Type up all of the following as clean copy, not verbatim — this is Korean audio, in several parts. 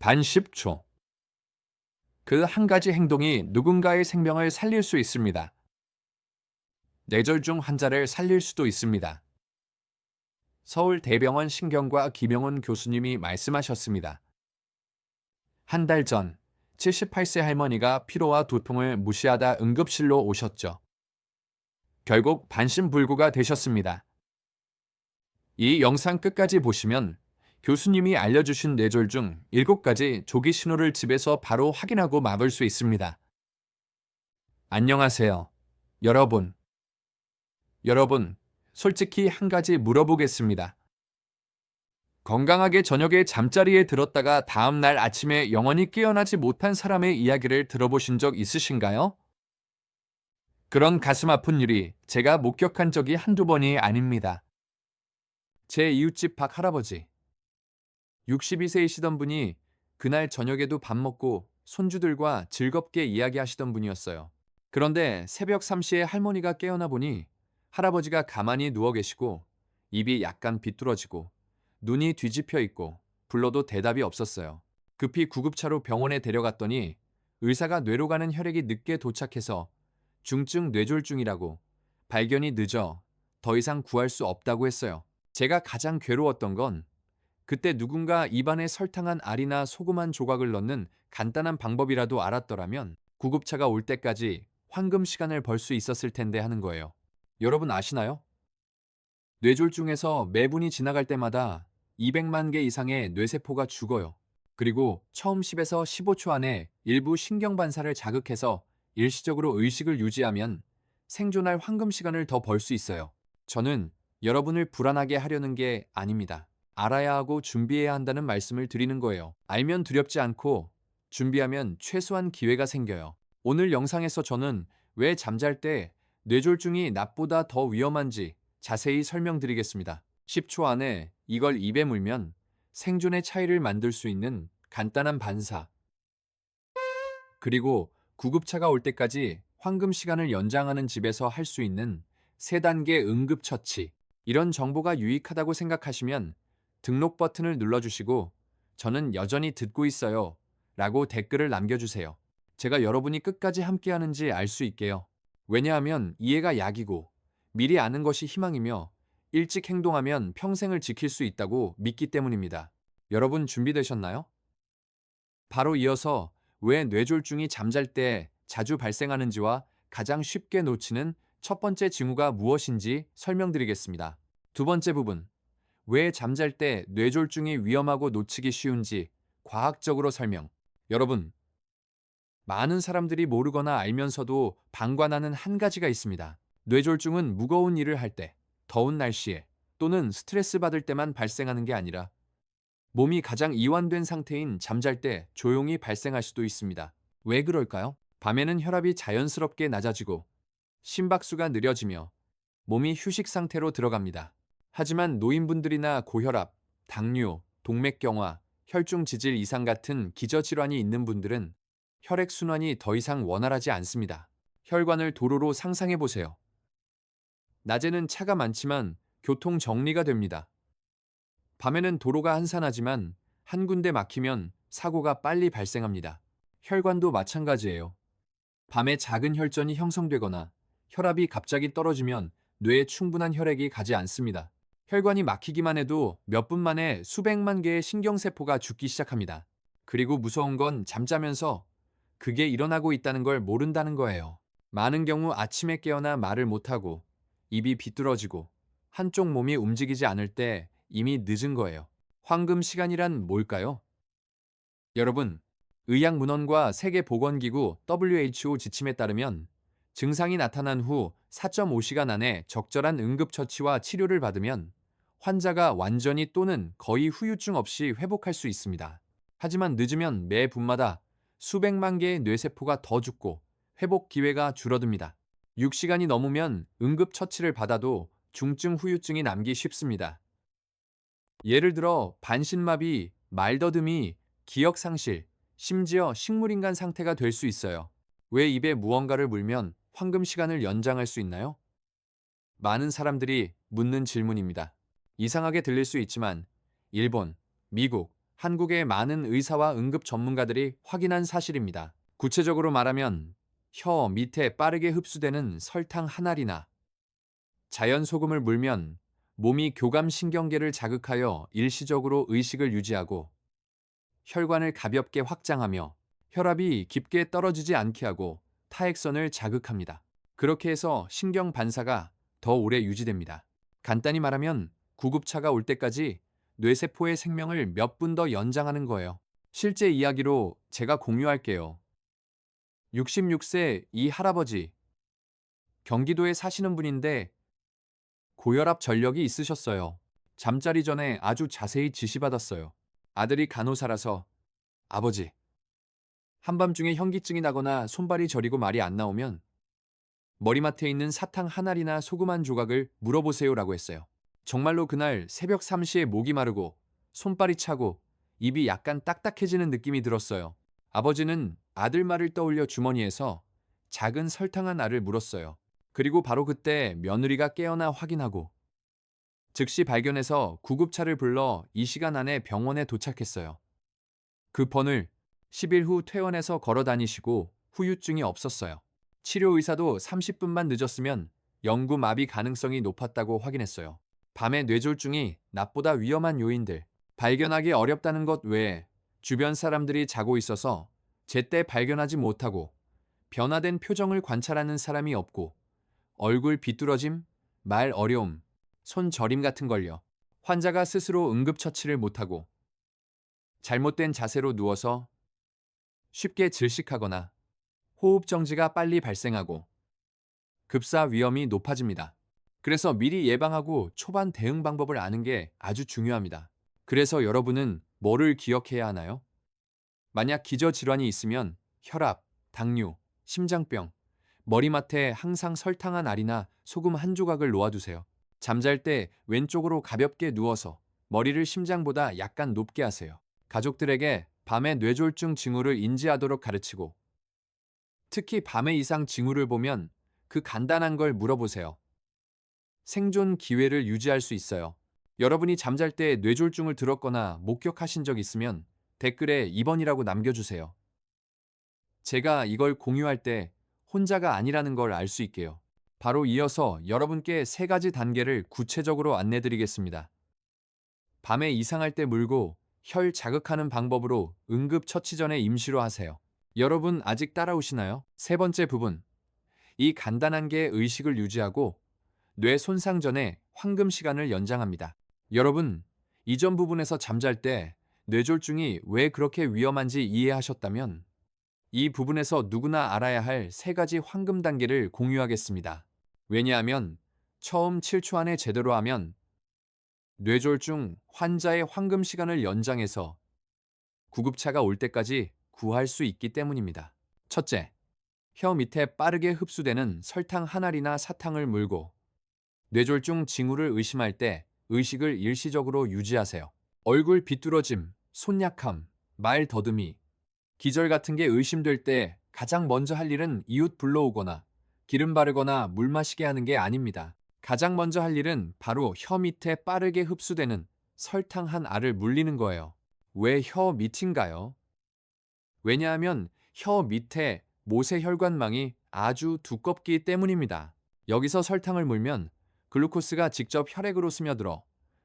단 10초. 그 한 가지 행동이 누군가의 생명을 살릴 수 있습니다. 뇌졸중 환자를 살릴 수도 있습니다. 서울대병원 신경과 김영훈 교수님이 말씀하셨습니다. 한 달 전, 78세 할머니가 피로와 두통을 무시하다 응급실로 오셨죠. 결국 반신불구가 되셨습니다. 이 영상 끝까지 보시면 교수님이 알려주신 뇌졸중 7가지 조기 신호를 집에서 바로 확인하고 막을 수 있습니다. 안녕하세요. 여러분. 솔직히 한 가지 물어보겠습니다. 건강하게 저녁에 잠자리에 들었다가 다음날 아침에 영원히 깨어나지 못한 사람의 이야기를 들어보신 적 있으신가요? 그런 가슴 아픈 일이 제가 목격한 적이 한두 번이 아닙니다. 제 이웃집 박 할아버지, 62세이시던 분이 그날 저녁에도 밥 먹고 손주들과 즐겁게 이야기하시던 분이었어요. 그런데 새벽 3시에 할머니가 깨어나 보니 할아버지가 가만히 누워 계시고 입이 약간 비뚤어지고 눈이 뒤집혀 있고 불러도 대답이 없었어요. 급히 구급차로 병원에 데려갔더니 의사가 뇌로 가는 혈액이 늦게 도착해서 중증 뇌졸중이라고 발견이 늦어 더 이상 구할 수 없다고 했어요. 제가 가장 괴로웠던 건 그때 누군가 입안에 설탕한 알이나 소금 한 조각을 넣는 간단한 방법이라도 알았더라면 구급차가 올 때까지 황금 시간을 벌 수 있었을 텐데 하는 거예요. 여러분 아시나요? 뇌졸중에서 매분이 지나갈 때마다 200만 개 이상의 뇌세포가 죽어요. 그리고 처음 10에서 15초 안에 일부 신경반사를 자극해서 일시적으로 의식을 유지하면 생존할 황금 시간을 더 벌 수 있어요. 저는 여러분을 불안하게 하려는 게 아닙니다. 알아야 하고 준비해야 한다는 말씀을 드리는 거예요. 알면 두렵지 않고 준비하면 최소한 기회가 생겨요. 오늘 영상에서 저는 왜 잠잘 때 뇌졸중이 낮보다 더 위험한지 자세히 설명드리겠습니다. 10초 안에 이걸 입에 물면 생존의 차이를 만들 수 있는 간단한 반사. 그리고 구급차가 올 때까지 황금 시간을 연장하는 집에서 할 수 있는 3단계 응급처치. 이런 정보가 유익하다고 생각하시면 등록 버튼을 눌러주시고 저는 여전히 듣고 있어요 라고 댓글을 남겨주세요. 제가 여러분이 끝까지 함께하는지 알 수 있게요. 왜냐하면 이해가 약이고 미리 아는 것이 희망이며 일찍 행동하면 평생을 지킬 수 있다고 믿기 때문입니다. 여러분 준비되셨나요? 바로 이어서 왜 뇌졸중이 잠잘 때 자주 발생하는지와 가장 쉽게 놓치는 첫 번째 징후가 무엇인지 설명드리겠습니다. 두 번째 부분, 왜 잠잘 때 뇌졸중이 위험하고 놓치기 쉬운지 과학적으로 설명. 여러분, 많은 사람들이 모르거나 알면서도 방관하는 한 가지가 있습니다. 뇌졸중은 무거운 일을 할 때, 더운 날씨에 또는 스트레스 받을 때만 발생하는 게 아니라 몸이 가장 이완된 상태인 잠잘 때 조용히 발생할 수도 있습니다. 왜 그럴까요? 밤에는 혈압이 자연스럽게 낮아지고 심박수가 느려지며 몸이 휴식 상태로 들어갑니다. 하지만 노인분들이나 고혈압, 당뇨, 동맥경화, 혈중 지질 이상 같은 기저질환이 있는 분들은 혈액순환이 더 이상 원활하지 않습니다. 혈관을 도로로 상상해 보세요. 낮에는 차가 많지만 교통 정리가 됩니다. 밤에는 도로가 한산하지만 한 군데 막히면 사고가 빨리 발생합니다. 혈관도 마찬가지예요. 밤에 작은 혈전이 형성되거나 혈압이 갑자기 떨어지면 뇌에 충분한 혈액이 가지 않습니다. 혈관이 막히기만 해도 몇 분 만에 수백만 개의 신경세포가 죽기 시작합니다. 그리고 무서운 건 잠자면서 그게 일어나고 있다는 걸 모른다는 거예요. 많은 경우 아침에 깨어나 말을 못하고 입이 비뚤어지고 한쪽 몸이 움직이지 않을 때 이미 늦은 거예요. 황금 시간이란 뭘까요? 여러분, 의학문헌과 세계보건기구 WHO 지침에 따르면 증상이 나타난 후 4.5시간 안에 적절한 응급처치와 치료를 받으면 환자가 완전히 또는 거의 후유증 없이 회복할 수 있습니다. 하지만 늦으면 매 분마다 수백만 개의 뇌세포가 더 죽고 회복 기회가 줄어듭니다. 6시간이 넘으면 응급처치를 받아도 중증 후유증이 남기 쉽습니다. 예를 들어 반신마비, 말더듬이, 기억상실, 심지어 식물인간 상태가 될 수 있어요. 왜 입에 무언가를 물면 황금 시간을 연장할 수 있나요? 많은 사람들이 묻는 질문입니다. 이상하게 들릴 수 있지만 일본, 미국, 한국의 많은 의사와 응급 전문가들이 확인한 사실입니다. 구체적으로 말하면 혀 밑에 빠르게 흡수되는 설탕 한 알이나 자연 소금을 물면 몸이 교감신경계를 자극하여 일시적으로 의식을 유지하고 혈관을 가볍게 확장하며 혈압이 깊게 떨어지지 않게 하고 타액선을 자극합니다. 그렇게 해서 신경 반사가 더 오래 유지됩니다. 간단히 말하면 구급차가 올 때까지 뇌세포의 생명을 몇 분 더 연장하는 거예요. 실제 이야기로 제가 공유할게요. 66세 이 할아버지, 경기도에 사시는 분인데 고혈압 전력이 있으셨어요. 잠자리 전에 아주 자세히 지시받았어요. 아들이 간호사라서 아버지, 한밤중에 현기증이 나거나 손발이 저리고 말이 안 나오면 머리맡에 있는 사탕 한 알이나 소금 한 조각을 물어보세요라고 했어요. 정말로 그날 새벽 3시에 목이 마르고 손발이 차고 입이 약간 딱딱해지는 느낌이 들었어요. 아버지는 아들 말을 떠올려 주머니에서 작은 설탕 한 알을 물었어요. 그리고 바로 그때 며느리가 깨어나 확인하고 즉시 발견해서 구급차를 불러 이 시간 안에 병원에 도착했어요. 그 번을 10일 후 퇴원해서 걸어 다니시고 후유증이 없었어요. 치료 의사도 30분만 늦었으면 영구 마비 가능성이 높았다고 확인했어요. 밤에 뇌졸중이 낮보다 위험한 요인들, 발견하기 어렵다는 것 외에 주변 사람들이 자고 있어서 제때 발견하지 못하고 변화된 표정을 관찰하는 사람이 없고 얼굴 비뚤어짐, 말 어려움, 손 저림 같은 걸요. 환자가 스스로 응급처치를 못하고 잘못된 자세로 누워서 쉽게 질식하거나 호흡 정지가 빨리 발생하고 급사 위험이 높아집니다. 그래서 미리 예방하고 초반 대응 방법을 아는 게 아주 중요합니다. 그래서 여러분은 뭐를 기억해야 하나요? 만약 기저질환이 있으면 혈압, 당뇨, 심장병, 머리맡에 항상 설탕 한 알이나 소금 한 조각을 놓아두세요. 잠잘 때 왼쪽으로 가볍게 누워서 머리를 심장보다 약간 높게 하세요. 가족들에게 밤에 뇌졸중 징후를 인지하도록 가르치고 특히 밤에 이상 징후를 보면 그 간단한 걸 물어보세요. 생존 기회를 유지할 수 있어요. 여러분이 잠잘 때 뇌졸중을 들었거나 목격하신 적 있으면 댓글에 2번이라고 남겨주세요. 제가 이걸 공유할 때 혼자가 아니라는 걸 알 수 있게요. 바로 이어서 여러분께 3가지 단계를 구체적으로 안내드리겠습니다. 밤에 이상할 때 물고 혈 자극하는 방법으로 응급처치 전에 임시로 하세요. 여러분 아직 따라오시나요? 3번째 부분. 이 간단한 게 의식을 유지하고 뇌 손상 전에 황금 시간을 연장합니다. 여러분, 이전 부분에서 잠잘 때 뇌졸중이 왜 그렇게 위험한지 이해하셨다면 이 부분에서 누구나 알아야 할 3가지 황금 단계를 공유하겠습니다. 왜냐하면 처음 7초 안에 제대로 하면 뇌졸중 환자의 황금 시간을 연장해서 구급차가 올 때까지 구할 수 있기 때문입니다. 첫째, 혀 밑에 빠르게 흡수되는 설탕 한 알이나 사탕을 물고 뇌졸중 징후를 의심할 때 의식을 일시적으로 유지하세요. 얼굴 비뚤어짐, 손 약함, 말 더듬이, 기절 같은 게 의심될 때 가장 먼저 할 일은 이웃 불러오거나 기름 바르거나 물 마시게 하는 게 아닙니다. 가장 먼저 할 일은 바로 혀 밑에 빠르게 흡수되는 설탕 한 알을 물리는 거예요. 왜 혀 밑인가요? 왜냐하면 혀 밑에 모세혈관망이 아주 두껍기 때문입니다. 여기서 설탕을 물면 글루코스가 직접 혈액으로 스며들어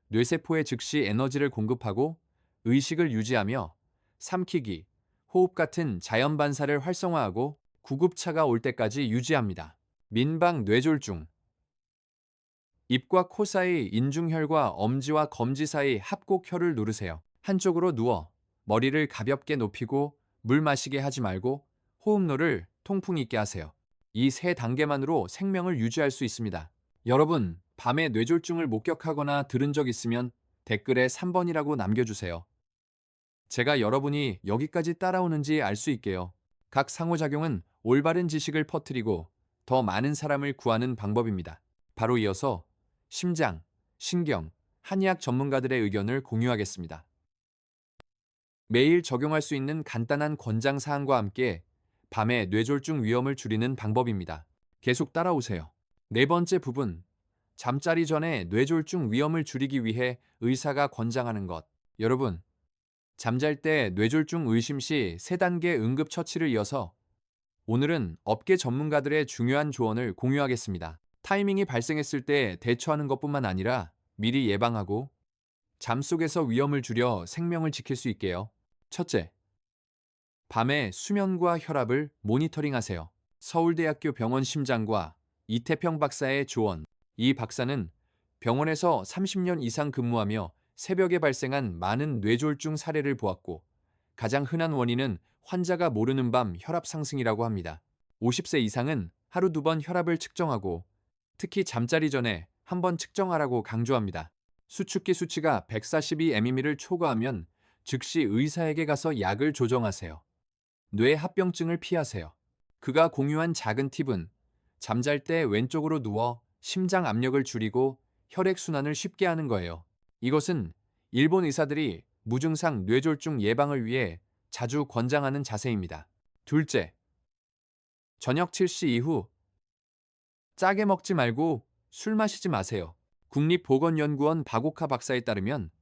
뇌세포에 즉시 에너지를 공급하고 의식을 유지하며 삼키기, 호흡 같은 자연 반사를 활성화하고 구급차가 올 때까지 유지합니다. 민방 뇌졸중. 입과 코 사이 인중혈과 엄지와 검지 사이 합곡혈을 누르세요. 한쪽으로 누워 머리를 가볍게 높이고 물 마시게 하지 말고 호흡로를 통풍 있게 하세요. 이 3단계만으로 생명을 유지할 수 있습니다. 여러분, 밤에 뇌졸중을 목격하거나 들은 적 있으면 댓글에 3번이라고 남겨주세요. 제가 여러분이 여기까지 따라오는지 알 수 있게요. 각 상호작용은 올바른 지식을 퍼뜨리고 더 많은 사람을 구하는 방법입니다. 바로 이어서 심장, 신경, 한의학 전문가들의 의견을 공유하겠습니다. 매일 적용할 수 있는 간단한 권장 사항과 함께 밤에 뇌졸중 위험을 줄이는 방법입니다. 계속 따라오세요. 4번째 부분. 잠자리 전에 뇌졸중 위험을 줄이기 위해 의사가 권장하는 것. 여러분, 잠잘 때 뇌졸중 의심 시 3단계 응급처치를 이어서 오늘은 업계 전문가들의 중요한 조언을 공유하겠습니다. 타이밍이 발생했을 때 대처하는 것뿐만 아니라 미리 예방하고 잠 속에서 위험을 줄여 생명을 지킬 수 있게요. 첫째, 밤에 수면과 혈압을 모니터링하세요. 서울대학교 병원 심장과 이태평 박사의 조언. 이 박사는 병원에서 30년 이상 근무하며 새벽에 발생한 많은 뇌졸중 사례를 보았고, 가장 흔한 원인은 환자가 모르는 밤 혈압 상승이라고 합니다. 50세 이상은 하루 2번 혈압을 측정하고, 특히 잠자리 전에 한 번 측정하라고 강조합니다. 수축기 수치가 142mm를 초과하면 즉시 의사에게 가서 약을 조정하세요. 뇌 합병증을 피하세요. 그가 공유한 작은 팁은 잠잘 때 왼쪽으로 누워 심장 압력을 줄이고 혈액순환을 쉽게 하는 거예요. 이것은 일본 의사들이 무증상 뇌졸중 예방을 위해 자주 권장하는 자세입니다. 둘째, 저녁 7시 이후 짜게 먹지 말고 술 마시지 마세요. 국립보건연구원 박옥하 박사에 따르면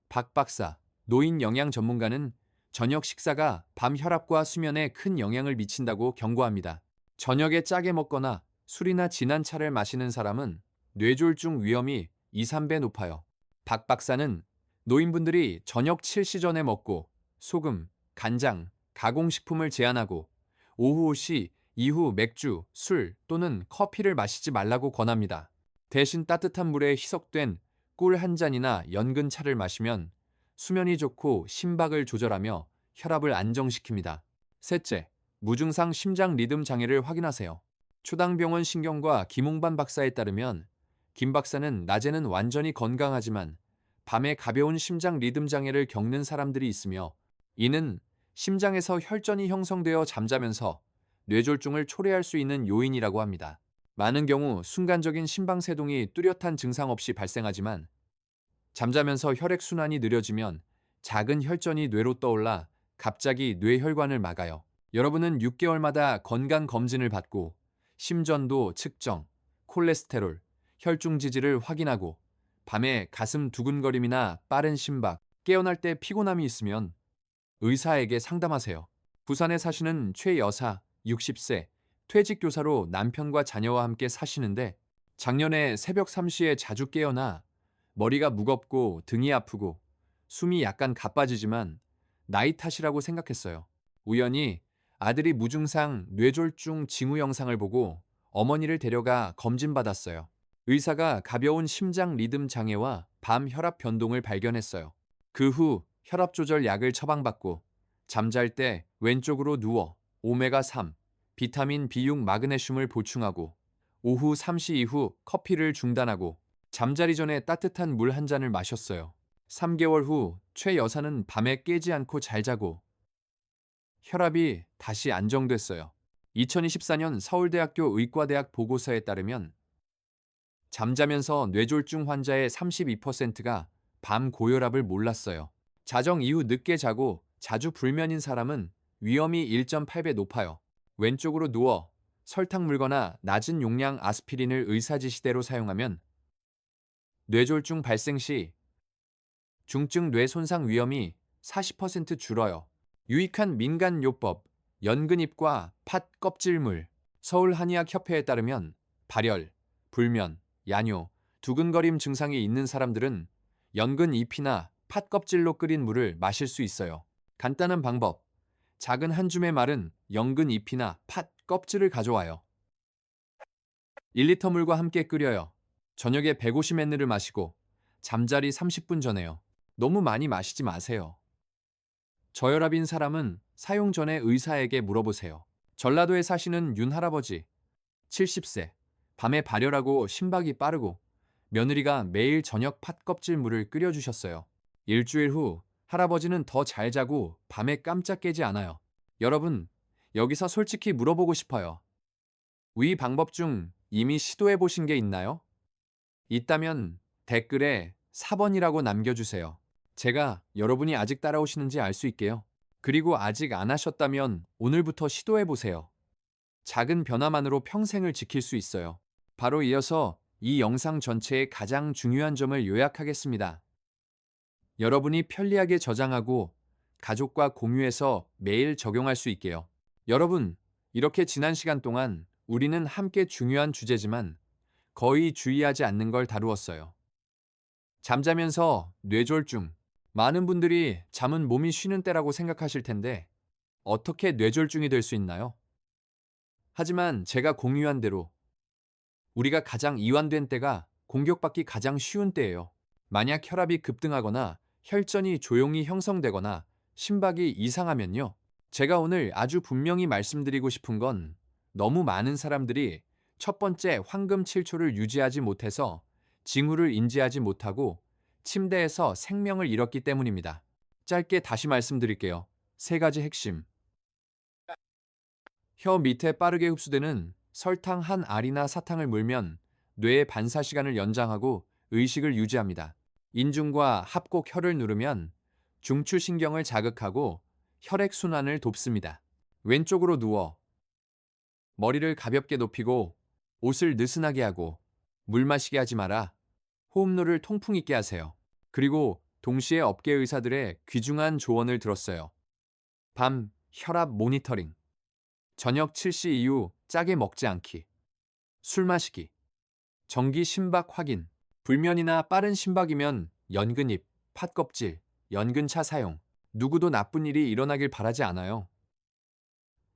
박 박사, 노인 영양 전문가는 저녁 식사가 밤 혈압과 수면에 큰 영향을 미친다고 경고합니다. 저녁에 짜게 먹거나 술이나 진한 차를 마시는 사람은 뇌졸중 위험이 2, 3배 높아요. 박 박사는 노인분들이 저녁 7시 전에 먹고 소금, 간장, 가공식품을 제한하고 오후 5시 이후 맥주, 술 또는 커피를 마시지 말라고 권합니다. 대신 따뜻한 물에 희석된 꿀 한 잔이나 연근 차를 마시면 수면이 좋고 심박을 조절하며 혈압을 안정시킵니다. 셋째, 무증상 심장 리듬 장애를 확인하세요. 초당병원 신경과 김홍반 박사에 따르면 김 박사는 낮에는 완전히 건강하지만 밤에 가벼운 심장 리듬 장애를 겪는 사람들이 있으며, 이는 심장에서 혈전이 형성되어 잠자면서 뇌졸중을 초래할 수 있는 요인이라고 합니다. 많은 경우 순간적인 심방세동이 뚜렷한 증상 없이 발생하지만 잠자면서 혈액순환이 느려지면 작은 혈전이 뇌로 떠올라 갑자기 뇌혈관을 막아요. 여러분은 6개월마다 건강검진을 받고 심전도 측정, 콜레스테롤, 혈중 지질을 확인하고 밤에 가슴 두근거림이나 빠른 심박, 깨어날 때 피곤함이 있으면 의사에게 상담하세요. 부산에 사시는 최 여사, 60세, 퇴직교사로 남편과 자녀와 함께 사시는데 작년에 새벽 3시에 자주 깨어나 머리가 무겁고 등이 아프고 숨이 약간 가빠지지만 나이 탓이라고 생각했어요. 우연히 아들이 무증상 뇌졸중 징후 영상을 보고 어머니를 데려가 검진받았어요. 의사가 가벼운 심장 리듬 장애와 밤 혈압 변동을 발견했어요. 그 후 혈압 조절 약을 처방받고 잠잘 때 왼쪽으로 누워 오메가3, 비타민 B6 마그네슘을 보충하고 오후 3시 이후 커피를 중단하고 잠자리 전에 따뜻한 물 한 잔을 마셨어요. 3개월 후 최 여사는 밤에 깨지 않고 잘 자고 혈압이 다시 안정됐어요. 2024년 서울대학교 의과대학 보고서에 따르면 잠자면서 뇌졸중 환자의 32%가 밤 고혈압을 몰랐어요. 자정 이후 늦게 자고 자주 불면인 사람은 위험이 1.8배 높아요. 왼쪽으로 누워 설탕 물거나 낮은 용량 아스피린을 의사 지시대로 사용하면 뇌졸중 발생 시 중증 뇌 손상 위험이 40% 줄어요. 유익한 민간요법, 연근잎과 팥 껍질물. 서울한의학협회에 따르면 발열, 불면, 야뇨, 두근거림 증상이 있는 사람들은 연근잎이나 팥 껍질로 끓인 물을 마실 수 있어요. 간단한 방법. 작은 한 줌의 마른 연근잎이나 팥 껍질을 가져와요. 1리터 물과 함께 끓여요. 저녁에 150ml를 마시고 잠자리 30분 전에요. 너무 많이 마시지 마세요. 저혈압인 사람은 사용 전에 의사에게 물어보세요. 전라도에 사시는 윤 할아버지, 70세, 밤에 발열하고 심박이 빠르고 며느리가 매일 저녁 팥 껍질 물을 끓여주셨어요. 일주일 후 할아버지는 더 잘 자고 밤에 깜짝 깨지 않아요. 여러분, 여기서 솔직히 물어보고 싶어요. 위 방법 중 이미 시도해 보신 게 있나요? 있다면 댓글에 4번이라고 남겨주세요. 제가 여러분이 아직 따라오시는지 알 수 있게요. 그리고 아직 안 하셨다면 오늘부터 시도해 보세요. 작은 변화만으로 평생을 지킬 수 있어요. 바로 이어서 이 영상 전체의 가장 중요한 점을 요약하겠습니다. 여러분이 편리하게 저장하고 가족과 공유해서 매일 적용할 수 있게요. 여러분, 이렇게 지난 시간 동안 우리는 함께 중요한 주제지만 거의 주의하지 않는 걸 다루었어요. 잠자면서 뇌졸중. 많은 분들이 잠은 몸이 쉬는 때라고 생각하실 텐데 어떻게 뇌졸중이 될 수 있나요? 하지만 제가 공유한 대로 우리가 가장 이완된 때가 공격받기 가장 쉬운 때예요. 만약 혈압이 급등하거나 혈전이 조용히 형성되거나 심박이 이상하면요. 제가 오늘 아주 분명히 말씀드리고 싶은 건 너무 많은 사람들이 첫 번째 황금 7초를 유지하지 못해서 징후를 인지하지 못하고 침대에서 생명을 잃었기 때문입니다. 짧게 다시 말씀드릴게요. 세 가지 핵심. 혀 밑에 빠르게 흡수되는 설탕 한 알이나 사탕을 물면 뇌의 반사 시간을 연장하고 의식을 유지합니다. 인중과 합곡 혀를 누르면 중추신경을 자극하고 혈액순환을 돕습니다. 왼쪽으로 누워 머리를 가볍게 높이고 옷을 느슨하게 하고 물 마시게 하지 마라. 호흡로를 통풍 있게 하세요. 그리고 동시에 업계 의사들의 귀중한 조언을 들었어요. 밤 혈압 모니터링. 저녁 7시 이후 짜게 먹지 않기. 술 마시기. 정기 심박 확인. 불면이나 빠른 심박이면 연근잎, 팥껍질, 연근차 사용. 누구도 나쁜 일이 일어나길 바라지 않아요.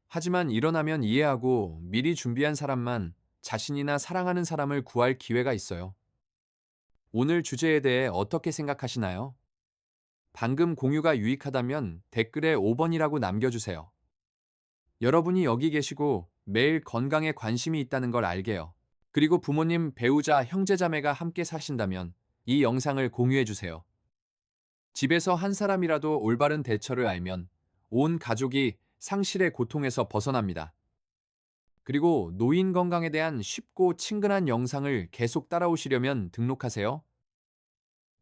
하지만 일어나면 이해하고 미리 준비한 사람만 자신이나 사랑하는 사람을 구할 기회가 있어요. 오늘 주제에 대해 어떻게 생각하시나요? 방금 공유가 유익하다면 댓글에 5번이라고 남겨주세요. 여러분이 여기 계시고 매일 건강에 관심이 있다는 걸 알게요. 그리고 부모님, 배우자, 형제자매가 함께 사신다면 이 영상을 공유해주세요. 집에서 한 사람이라도 올바른 대처를 알면 온 가족이 상실의 고통에서 벗어납니다. 그리고 노인 건강에 대한 쉽고 친근한 영상을 계속 따라오시려면 등록하세요.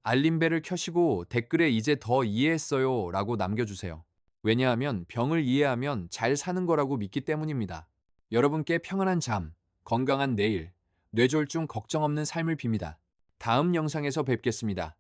알림벨을 켜시고 댓글에 이제 더 이해했어요 라고 남겨주세요. 왜냐하면 병을 이해하면 잘 사는 거라고 믿기 때문입니다. 여러분께 평안한 잠, 건강한 내일, 뇌졸중 걱정 없는 삶을 빕니다. 다음 영상에서 뵙겠습니다.